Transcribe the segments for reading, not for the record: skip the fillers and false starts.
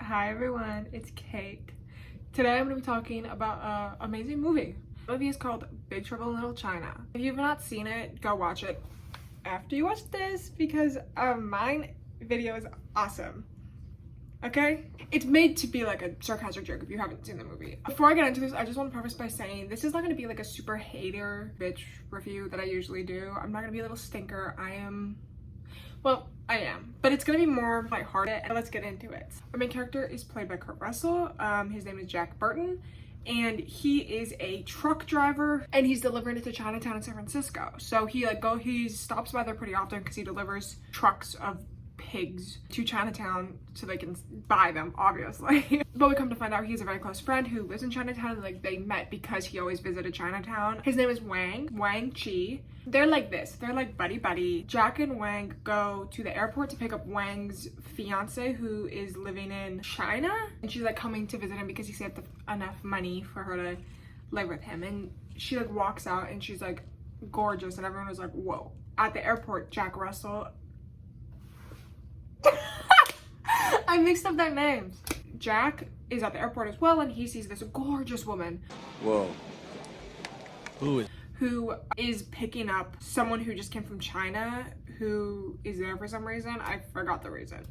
Hi everyone, it's Kate. Today I'm going to be talking about an amazing movie. The movie is called Big Trouble in Little China. If you've not seen it, go watch it after you watch this because mine video is awesome. Okay? It's made to be like a sarcastic joke if you haven't seen the movie. Before I get into this, I just want to preface by saying this is not going to be like a super hater bitch review that I usually do. I'm not going to be a little stinker. I am, but it's gonna be more lighthearted, and let's get into it. Our main character is played by Kurt Russell. His name is Jack Burton, and he is a truck driver, and he's delivering it to Chinatown in San Francisco. So he stops by there pretty often because he delivers trucks of pigs to Chinatown so they can buy them, obviously. But we come to find out he's a very close friend who lives in Chinatown, and like they met because he always visited Chinatown. His name is Wang Chi. They're like this, they're like buddy. Jack and Wang go to the airport to pick up Wang's fiance who is living in China, and she's like coming to visit him because he saved enough money for her to live with him. And she like walks out and she's like gorgeous, and everyone was like, whoa. At the airport, Jack Russell I mixed up their names. Jack is at the airport as well, and he sees this gorgeous woman. Whoa. Who is picking up someone who just came from China who is there for some reason. I forgot the reason.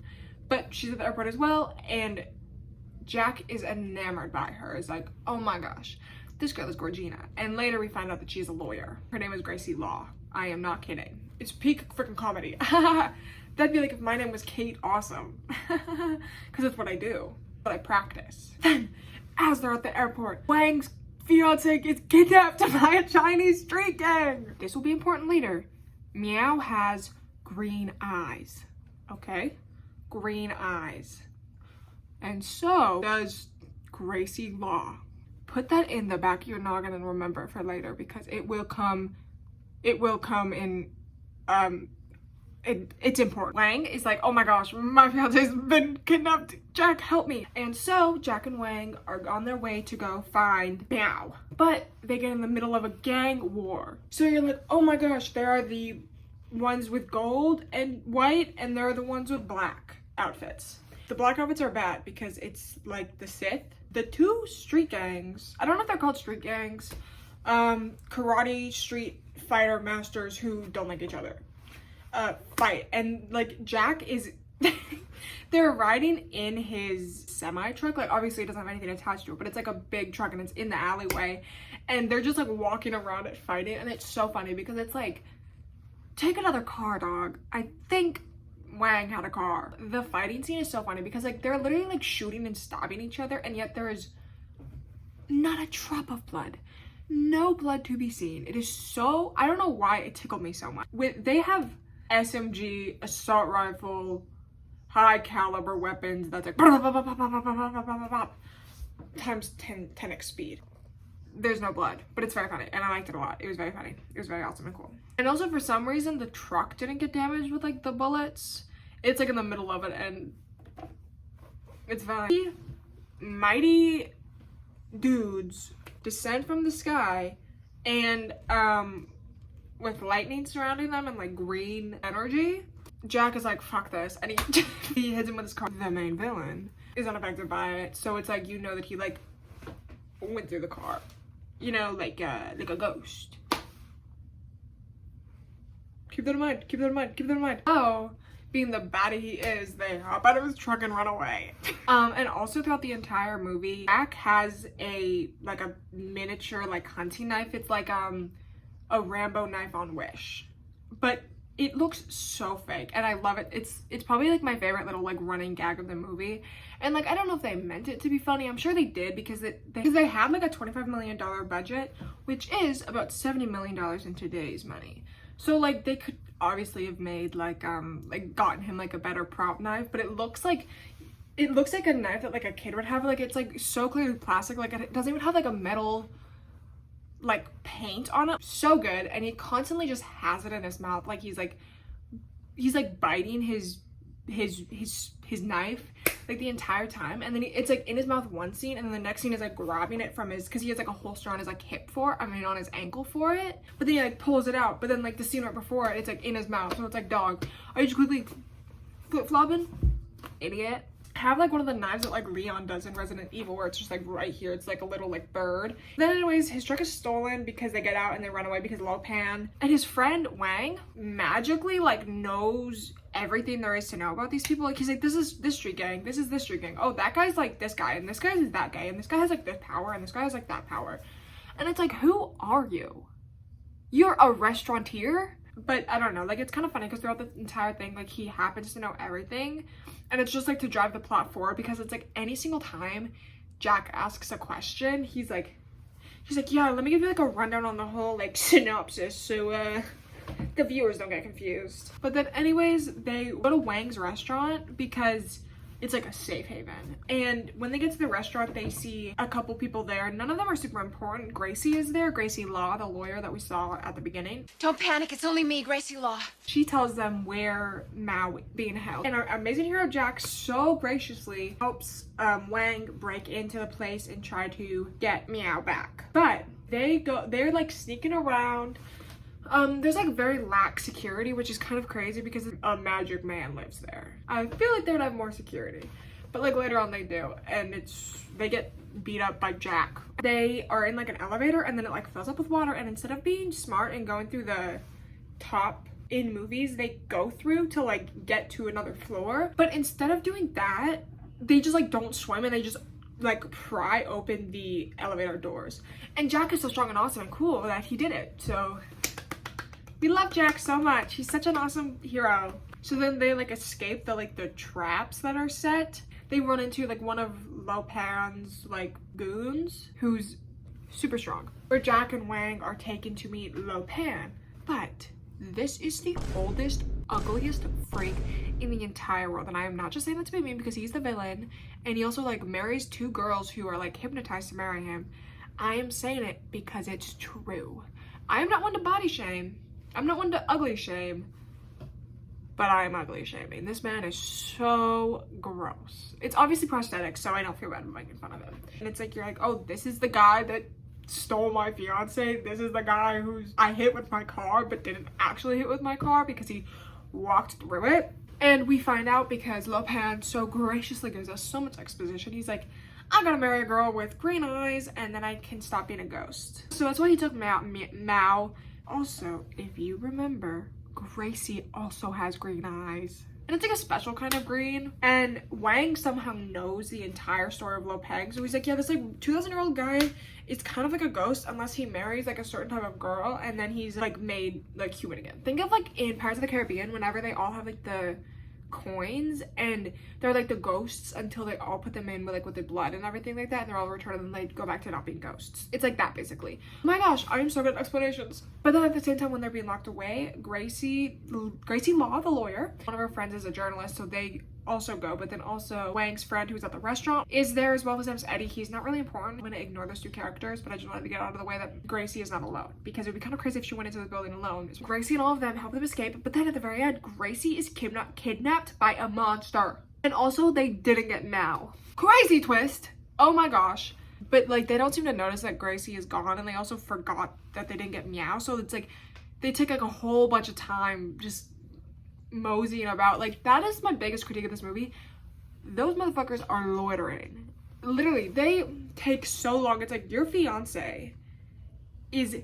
But she's at the airport as well, and Jack is enamored by her. It's like, oh my gosh, this girl is Gorgina. And later we find out that she's a lawyer. Her name is Gracie Law. I am not kidding. It's peak freaking comedy. That'd be like if my name was Kate Awesome. Because that's what I do. But I practice. Then, as they're at the airport, Wang's fiance gets kidnapped by a Chinese street gang. This will be important later. Meow has green eyes. Okay? Green eyes. And so does Gracie Law. Put that in the back of your noggin and remember it for later because it will come in it's important. Wang is like, oh my gosh, my fiance's been kidnapped. Jack, help me. And so Jack and Wang are on their way to go find Meow. But they get in the middle of a gang war. So you're like, oh my gosh, there are the ones with gold and white, and there are the ones with black outfits. The black outfits are bad because it's like the Sith. The two street gangs, I don't know if they're called street gangs, karate street fighter masters who don't like each other. Fight, and like Jack is they're riding in his semi truck. Like obviously it doesn't have anything attached to it, but it's like a big truck and it's in the alleyway, and they're just like walking around it fighting, and it's so funny because it's like, take another car, dog. I think Wang had a car. The fighting scene is so funny because like they're literally like shooting and stabbing each other, and yet there is not a drop of blood. No blood to be seen. It is so, I don't know why it tickled me so much. They have SMG, assault rifle, high caliber weapons that's like times 10x speed. There's no blood, but it's very funny, and I liked it a lot. It was very funny. It was very awesome and cool. And also for some reason the truck didn't get damaged with like the bullets. It's like in the middle of it, and it's very mighty dudes descend from the sky, and with lightning surrounding them and like green energy. Jack is like, fuck this, and he hits him with his car. The main villain is unaffected by it, so it's like, you know that he like went through the car, you know, like a ghost. Keep that in mind, keep that in mind, keep that in mind. Oh, being the baddie he is, they hop out of his truck and run away. And also throughout the entire movie, Jack has a miniature like hunting knife. It's like a Rambo knife on Wish, but it looks so fake, and I love it. It's probably like my favorite little like running gag of the movie. And like I don't know if they meant it to be funny. I'm sure they did because they had like a $25 million budget, which is about $70 million in today's money. So like they could obviously have made like gotten him like a better prop knife, but it looks like a knife that like a kid would have. Like it's like so clearly plastic, like it doesn't even have like a metal like paint on it. So good. And he constantly just has it in his mouth, like he's like biting his knife like the entire time, and then it's like in his mouth one scene, and then the next scene is like grabbing it from his, because he has like a holster on his like hip on his ankle for it, but then he like pulls it out, but then like the scene right before it, it's like in his mouth. So it's like, dog, are you just quickly flip-flopping, idiot? have like one of the knives that like Leon does in Resident Evil, where it's just like right here, it's like a little like bird. Then anyways, his truck is stolen because they get out and they run away because of Lo Pan, and his friend Wang magically like knows everything there is to know about these people. Like he's like, this is this street gang, this is this street gang, oh that guy's like this guy, and this guy is that guy, and this guy has like this power, and this guy has like that power. And it's like, who are you? You're a restaurateur? But I don't know, like it's kind of funny because throughout the entire thing, like he happens to know everything, and it's just like to drive the plot forward, because it's like any single time Jack asks a question, he's like yeah, let me give you like a rundown on the whole like synopsis so the viewers don't get confused. But then anyways, they go to Wang's restaurant because it's like a safe haven, and when they get to the restaurant, they see a couple people there. None of them are super important. Gracie is there, Gracie Law, the lawyer that we saw at the beginning. Don't panic, it's only me, Gracie Law. She tells them where Mao being held, and our amazing hero Jack so graciously helps Wang break into the place and try to get Meow back. But they're like sneaking around. There's like very lax security, which is kind of crazy because a magic man lives there. I feel like they would have more security, but like later on they do, and they get beat up by Jack. They are in like an elevator, and then it like fills up with water, and instead of being smart and going through the top in movies, they go through to like get to another floor. But instead of doing that, they just like don't swim, and they just like pry open the elevator doors. And Jack is so strong and awesome and cool that he did it. So we love Jack so much. He's such an awesome hero. So then they like escape the traps that are set. They run into like one of Lo Pan's like goons who's super strong, where Jack and Wang are taken to meet Lo Pan. But this is the oldest, ugliest freak in the entire world. And I am not just saying that to be mean, because he's the villain, and he also like marries two girls who are like hypnotized to marry him. I am saying it because it's true. I am not one to body shame. I'm not one to ugly shame, but I am ugly shaming. This man is so gross. It's obviously prosthetic, so I don't feel bad making fun of him. And it's like, you're like, oh, this is the guy that stole my fiance. This is the guy who's I hit with my car, but didn't actually hit with my car because he walked through it. And we find out because Lo Pan so graciously gives us so much exposition. He's like, I'm gonna marry a girl with green eyes, and then I can stop being a ghost. So that's why he took Mao. Also, if you remember, Gracie also has green eyes. And it's like a special kind of green. And Wang somehow knows the entire story of Lo Pan. So he's like, yeah, this like 2,000-year-old guy is kind of like a ghost unless he marries like a certain type of girl, and then he's like made like human again. Think of like in Pirates of the Caribbean, whenever they all have like the coins and they're like the ghosts until they all put them in with like with the blood and everything like that, and they're all returned, and then they go back to not being ghosts. It's like that basically. Oh my gosh, I am so good at explanations. But then at the same time, when they're being locked away, Gracie Law, the lawyer, one of her friends is a journalist, so they also go. But then also Wang's friend, who's at the restaurant, is there as well. His name's Eddie. He's not really important. I'm gonna ignore those two characters, but I just wanted to get out of the way that Gracie is not alone, because it would be kind of crazy if she went into the building alone. So Gracie and all of them help them escape, but then at the very end, Gracie is kidnapped by a monster. And also they didn't get Mao. Crazy twist. Oh my gosh. But like they don't seem to notice that Gracie is gone, and they also forgot that they didn't get Meow. So it's like they take like a whole bunch of time just moseying about. Like that is my biggest critique of this movie. Those motherfuckers are loitering. Literally, they take so long. It's like your fiance is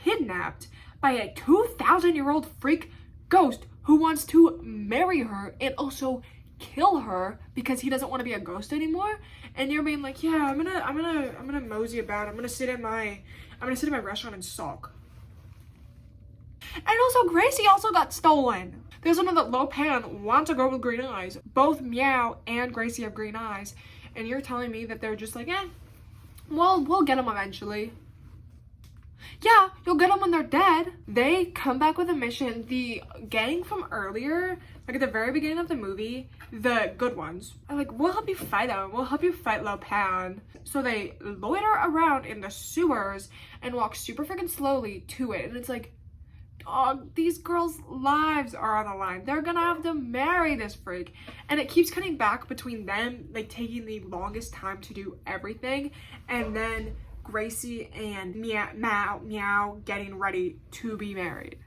kidnapped by a 2,000-year-old freak ghost who wants to marry her and also kill her because he doesn't want to be a ghost anymore. And you're being like, yeah, I'm gonna mosey about. I'm gonna sit in my restaurant and sulk. And also Gracie also got stolen. There's another Lo Pan wants a girl with green eyes. Both Meow and Gracie have green eyes, and you're telling me that they're just like, well, we'll get them eventually. Yeah, you'll get them when they're dead. They come back with a mission. The gang from earlier, like at the very beginning of the movie, the good ones are like, we'll help you fight them. We'll help you fight Lo Pan. So they loiter around in the sewers and walk super freaking slowly to it. And it's like, dog, these girls' lives are on the line. They're gonna have to marry this freak. And it keeps cutting back between them, like taking the longest time to do everything, and then Gracie and Meow getting ready to be married.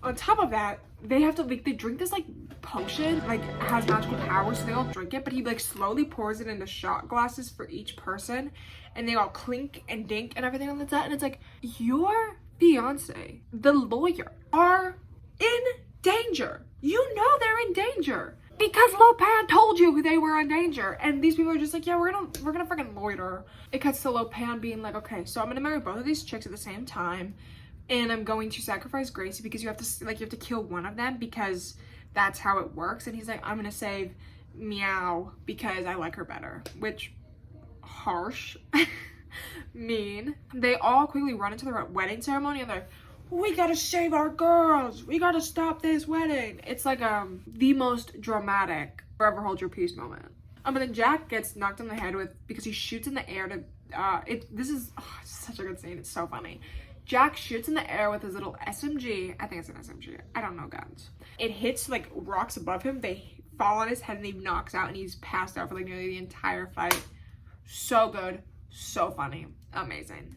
On top of that, they have to like they drink this like potion, like has magical powers, so they all drink it, but he like slowly pours it into shot glasses for each person, and they all clink and dink and everything on the set. And it's like, your fiance, the lawyer, are in danger. You know they're in danger because Lopan told you they were in danger, and these people are just like, yeah, we're gonna freaking loiter. It cuts to Lopan being like, okay, so I'm gonna marry both of these chicks at the same time, and I'm going to sacrifice Gracie because you have to kill one of them because that's how it works. And he's like, I'm gonna save Meow because I like her better, which harsh. Mean. They all quickly run into the wedding ceremony and they're like, we gotta save our girls, we gotta stop this wedding. It's like the most dramatic forever hold your peace moment. But then Jack gets knocked on the head because he shoots in the air to this is such a good scene. It's so funny. Jack shoots in the air with his little SMG. I think it's an SMG. I don't know guns. It hits like rocks above him. They fall on his head and he knocks out and he's passed out for like nearly the entire fight. So good. So funny. Amazing.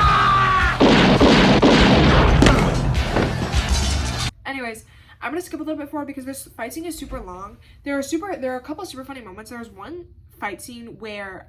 Anyways, I'm gonna skip a little bit forward because this fight scene is super long. There are a couple of super funny moments. There's one fight scene where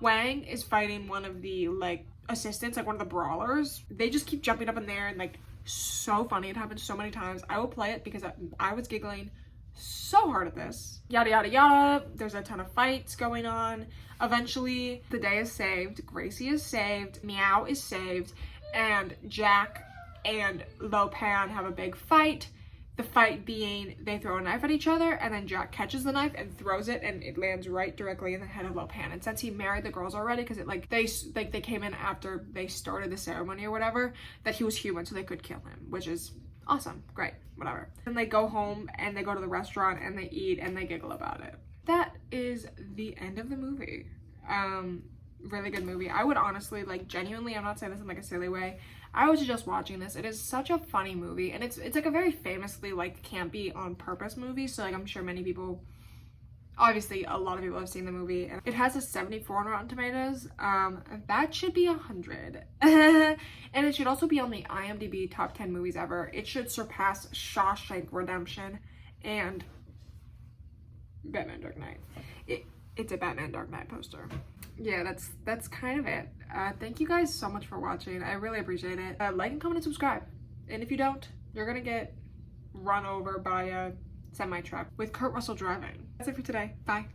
Wang is fighting one of the like assistants, like one of the brawlers. They just keep jumping up in there and like, so funny. It happens so many times. I will play it because I was giggling so hard at this. Yada yada yada. There's a ton of fights going on. Eventually the day is saved. Gracie is saved. Meow is saved. And Jack and Lopan have a big fight. The fight being they throw a knife at each other, and then Jack catches the knife and throws it, and it lands right directly in the head of Lopan. And since he married the girls already, because they came in after they started the ceremony or whatever, that he was human, so they could kill him, which is awesome, great, whatever. And they go home and they go to the restaurant and they eat and they giggle about it. That is the end of the movie. Really good movie. I would honestly, like, genuinely, I'm not saying this in like a silly way, I was just watching this. It is such a funny movie, and it's like a very famously like campy on purpose movie, so like I'm sure many people, obviously a lot of people have seen the movie. And it has a 74 on Rotten Tomatoes. That should be 100. And it should also be on the IMDb top 10 movies ever. It should surpass Shawshank Redemption and Batman Dark Knight. It's a Batman Dark Knight poster. Yeah, that's kind of it. Thank you guys so much for watching. I really appreciate it. Like and comment and subscribe. And if you don't, you're gonna get run over by a semi-truck with Kurt Russell driving. That's it for today. Bye.